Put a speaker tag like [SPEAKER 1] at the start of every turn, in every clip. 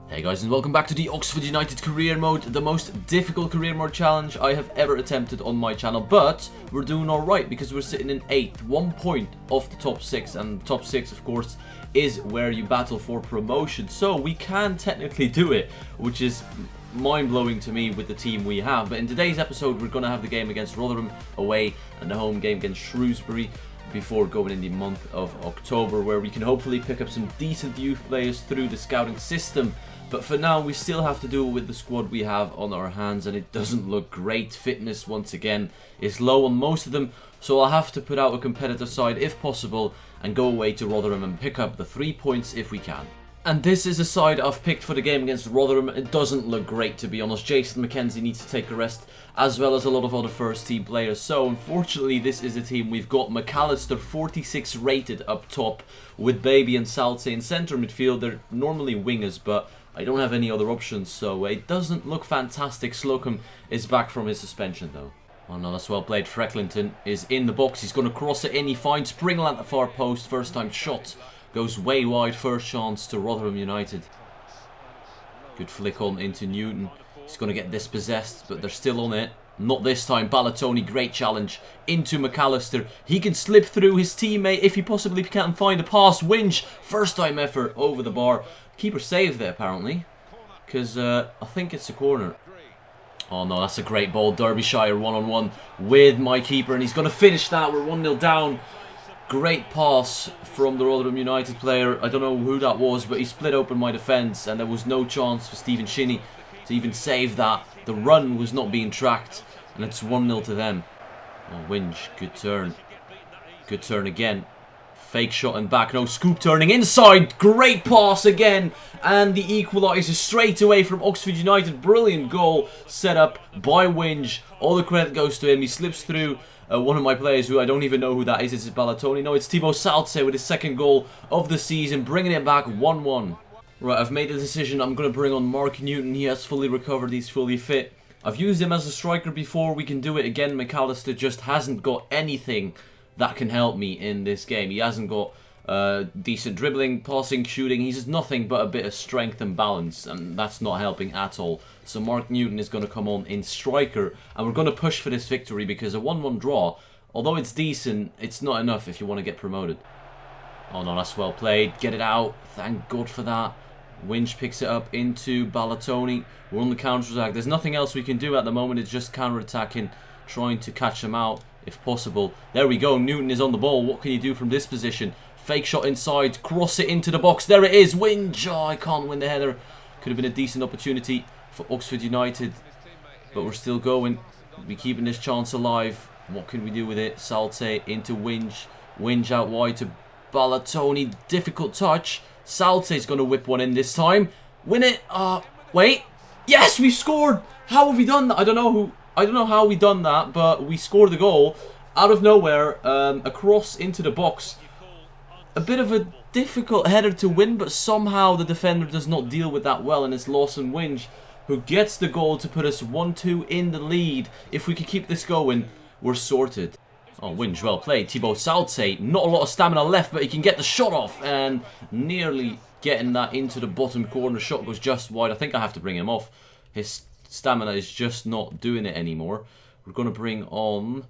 [SPEAKER 1] Hey guys, and welcome back to the Oxford United career mode, the most difficult career mode challenge I have ever attempted on my channel. But we're doing alright because we're sitting in 8th, 1 point off the top 6, and the top 6 of course is where you battle for promotion. So we can technically do it, which is mind-blowing to me with the team we have. But in today's episode we're going to have the game against Rotherham away and the home game against Shrewsbury before going in the month of October, where we can hopefully pick up some decent youth players through the scouting system. But for now, we still have to do it with the squad we have on our hands, and it doesn't look great. Fitness, once again, is low on most of them, so I'll have to put out a competitive side if possible and go away to Rotherham and pick up the 3 points if we can. And this is a side I've picked for the game against Rotherham. It doesn't look great, to be honest. Jason McKenzie needs to take a rest, as well as a lot of other first team players. So unfortunately, this is a team. We've got McAllister 46 rated up top, with Baby and Salce in centre midfield. They're normally wingers, but I don't have any other options, so it doesn't look fantastic. Slocum is back from his suspension though. Oh no, that's well played. Frecklington is in the box. He's going to cross it in. He finds Pringle at the far post. First time shot. Goes way wide. First chance to Rotherham United. Good flick on into Newton. He's going to get dispossessed, but they're still on it. Not this time. Ballatoni, great challenge into McAllister. He can slip through his teammate if he possibly can find a pass. Winch, first time effort over the bar. Keeper saved there apparently, because I think it's a corner. Oh no, that's a great ball. Derbyshire one-on-one with my keeper, and he's going to finish that. We're 1-0 down. Great pass from the Rotherham United player. I don't know who that was, but he split open my defence, and there was no chance for Stephen Shinney to even save that. The run was not being tracked, and it's 1-0 to them. Oh, Winch, good turn. Good turn again. Fake shot and back, no, scoop turning inside, great pass again, and the equaliser straight away from Oxford United. Brilliant goal set up by Winch. All the credit goes to him. He slips through one of my players who I don't even know who that is. Is it Ballatoni? No, it's Thibaut Salce with his second goal of the season, bringing it back 1-1. Right, I've made the decision. I'm going to bring on Mark Newton. He has fully recovered. He's fully fit. I've used him as a striker before. We can do it again. McAllister just hasn't got anything that can help me in this game. He hasn't got decent dribbling, passing, shooting. He's nothing but a bit of strength and balance, and that's not helping at all. So Mark Newton is going to come on in striker, and we're going to push for this victory, because a 1-1 draw, although it's decent, it's not enough if you want to get promoted. Oh no, that's well played. Get it out. Thank God for that. Winch picks it up into Ballatoni. We're on the counter-attack. There's nothing else we can do at the moment. It's just counter-attacking, trying to catch him out if possible. There we go. Newton is on the ball. What can you do from this position? Fake shot inside. Cross it into the box. There it is. Winch. Oh, I can't win the header. Could have been a decent opportunity for Oxford United, but we're still going. We're keeping this chance alive. What can we do with it? Salce into Winch. Winch out wide to Ballatoni. Difficult touch. Salce's going to whip one in this time. Win it. Wait. Yes, we scored. How have we done that? I don't know how we done that, but we scored the goal out of nowhere. A cross into the box. A bit of a difficult header to win, but somehow the defender does not deal with that well, and it's Lawson Winch who gets the goal to put us 1-2 in the lead. If we can keep this going, we're sorted. Oh, Winch, well played. Thibaut Salce, not a lot of stamina left, but he can get the shot off, and nearly getting that into the bottom corner. Shot goes just wide. I think I have to bring him off. His stamina is just not doing it anymore. We're going to bring on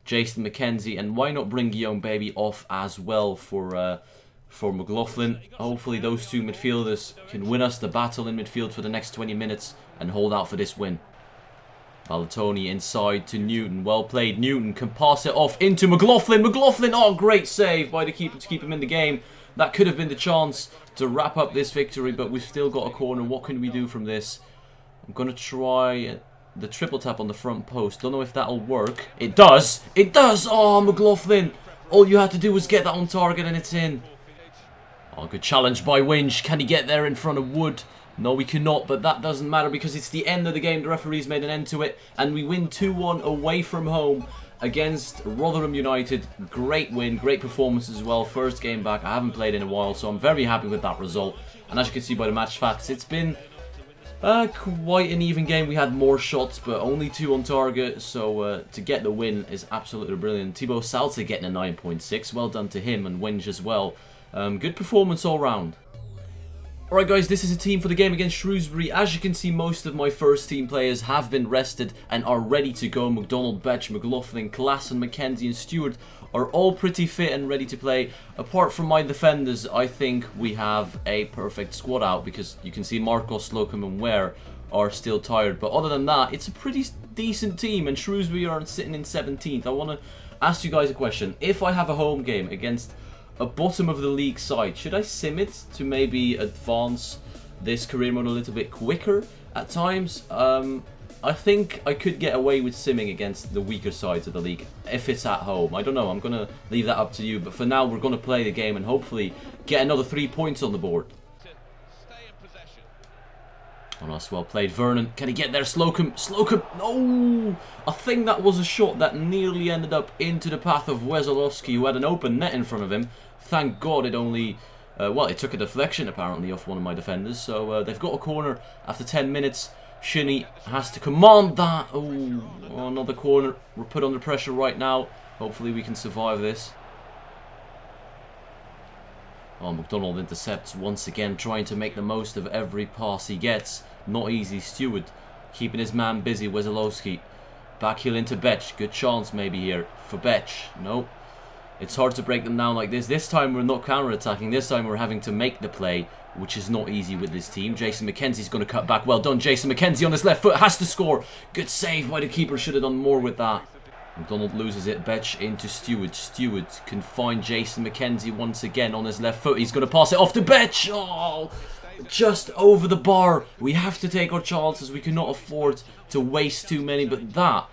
[SPEAKER 1] Jason McKenzie, and why not bring Guillaume Baby off as well for McLaughlin. Hopefully those two midfielders can win us the battle in midfield for the next 20 minutes and hold out for this win. Ballatoni inside to Newton. Well played. Newton can pass it off into McLaughlin. McLaughlin, oh, great save by the keeper to keep him in the game. That could have been the chance to wrap up this victory, but we've still got a corner. What can we do from this? I'm going to try the triple tap on the front post. Don't know if that'll work. It does. It does. Oh, McLaughlin. All you had to do was get that on target and it's in. Oh, good challenge by Winch. Can he get there in front of Wood? No, we cannot, but that doesn't matter because it's the end of the game. The referee's made an end to it, and we win 2-1 away from home against Rotherham United. Great win, great performance as well. First game back. I haven't played in a while, so I'm very happy with that result. And as you can see by the match facts, it's been quite an even game. We had more shots, but only 2 on target, so to get the win is absolutely brilliant. Thibaut Salce getting a 9.6. Well done to him, and Winch as well. Good performance all round. Alright guys, this is a team for the game against Shrewsbury. As you can see, most of my first team players have been rested and are ready to go. McDonald, Betch, McLaughlin, Klassen, McKenzie and Stewart are all pretty fit and ready to play. Apart from my defenders, I think we have a perfect squad out because you can see Marcos, Slocum and Ware are still tired. But other than that, it's a pretty decent team and Shrewsbury are sitting in 17th. I want to ask you guys a question. If I have a home game against a bottom of the league side, should I sim it to maybe advance this career mode a little bit quicker at times? I think I could get away with simming against the weaker sides of the league if it's at home. I don't know, I'm going to leave that up to you, but for now we're going to play the game and hopefully get another 3 points on the board. Oh, that's well played. Vernon, can he get there? Slocum, no! I think that was a shot that nearly ended up into the path of Wesolowski, who had an open net in front of him. Thank God it only, well, it took a deflection apparently off one of my defenders. So they've got a corner after 10 minutes. Shinny has to command that. Oh, another corner. We're put under pressure right now. Hopefully we can survive this. Oh, McDonald intercepts once again, trying to make the most of every pass he gets. Not easy. Stewart keeping his man busy. Wesolowski. Back heel into Betch. Good chance maybe here for Betch. Nope. It's hard to break them down like this. This time we're not counter-attacking. This time we're having to make the play, which is not easy with this team. Jason McKenzie's going to cut back. Well done, Jason McKenzie on his left foot. Has to score. Good save by the keeper. Should have done more with that. McDonald loses it. Betch into Stewart. Stewart can find Jason McKenzie once again on his left foot. He's going to pass it off to Betch. Oh, just over the bar. We have to take our chances. We cannot afford to waste too many. But that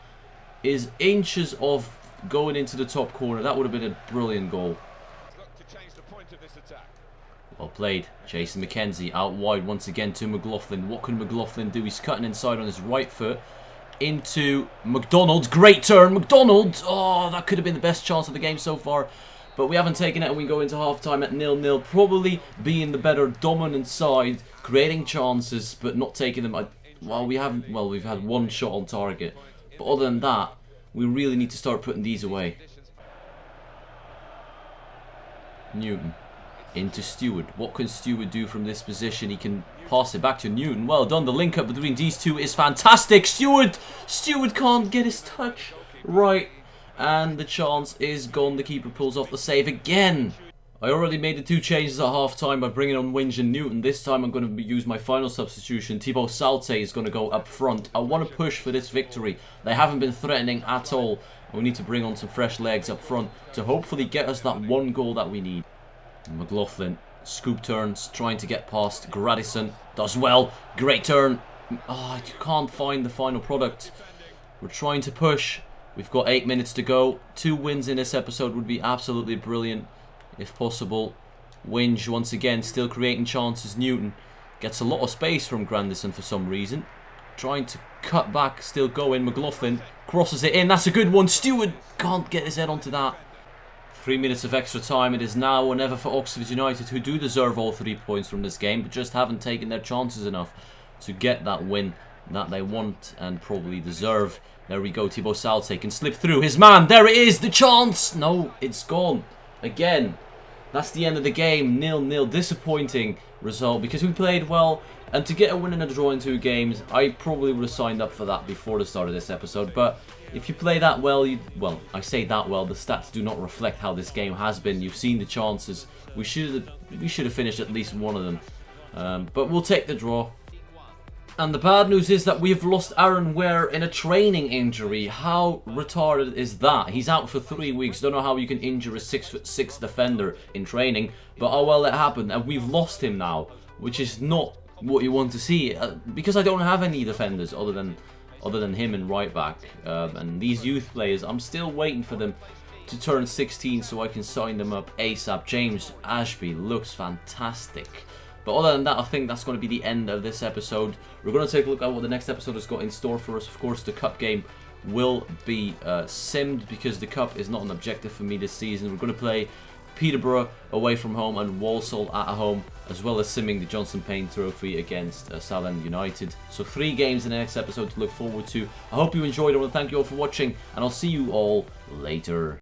[SPEAKER 1] is inches of going into the top corner. That would have been a brilliant goal. Well played. Jason McKenzie out wide once again to McLaughlin. What can McLaughlin do? He's cutting inside on his right foot. Into McDonald. Great turn. McDonald. Oh, that could have been the best chance of the game so far. But we haven't taken it and we go into half-time at 0-0. Probably being the better dominant side. Creating chances but not taking them. Well, we've had one shot on target. But other than that, we really need to start putting these away. Newton. Into Stewart. What can Stewart do from this position? He can pass it back to Newton. Well done. The link up between these two is fantastic. Stewart can't get his touch right. And the chance is gone. The keeper pulls off the save again. I already made the 2 changes at half time by bringing on Winge and Newton. This time I'm going to use my final substitution. Thibaut Salte is going to go up front. I want to push for this victory. They haven't been threatening at all. We need to bring on some fresh legs up front to hopefully get us that 1 goal that we need. McLaughlin, scoop turns, trying to get past Gradison. Does well. Great turn. Oh, you can't find the final product. We're trying to push. We've got 8 minutes to go. 2 wins in this episode would be absolutely brilliant, if possible. Winge, once again, still creating chances. Newton gets a lot of space from Grandison for some reason. Trying to cut back, still going. McLaughlin crosses it in. That's a good one. Stewart can't get his head onto that. 3 minutes of extra time. It is now or never for Oxford United, who do deserve all 3 points from this game, but just haven't taken their chances enough to get that win that they want and probably deserve. There we go. Thibaut Salte can slip through. His man. There it is. The chance. No, it's gone. Again. That's the end of the game. 0-0. Disappointing result because we played well. And to get a win and a draw in 2 games, I probably would have signed up for that before the start of this episode. But if you play that well, well, I say that well, the stats do not reflect how this game has been. You've seen the chances. We should have finished at least one of them. But we'll take the draw. And the bad news is that we've lost Aaron Ware in a training injury. How retarded is that? He's out for 3 weeks. Don't know how you can injure a 6'6" defender in training. But oh well, it happened. And we've lost him now, which is not what you want to see. Because I don't have any defenders other than him and right back. And these youth players, I'm still waiting for them to turn 16 so I can sign them up ASAP. James Ashby looks fantastic. But other than that, I think that's going to be the end of this episode. We're going to take a look at what the next episode has got in store for us. Of course, the cup game will be simmed because the cup is not an objective for me this season. We're going to play Peterborough away from home and Walsall at home, as well as simming the Johnson Payne Trophy against Southend United. So 3 games in the next episode to look forward to. I hope you enjoyed. I want to thank you all for watching, and I'll see you all later.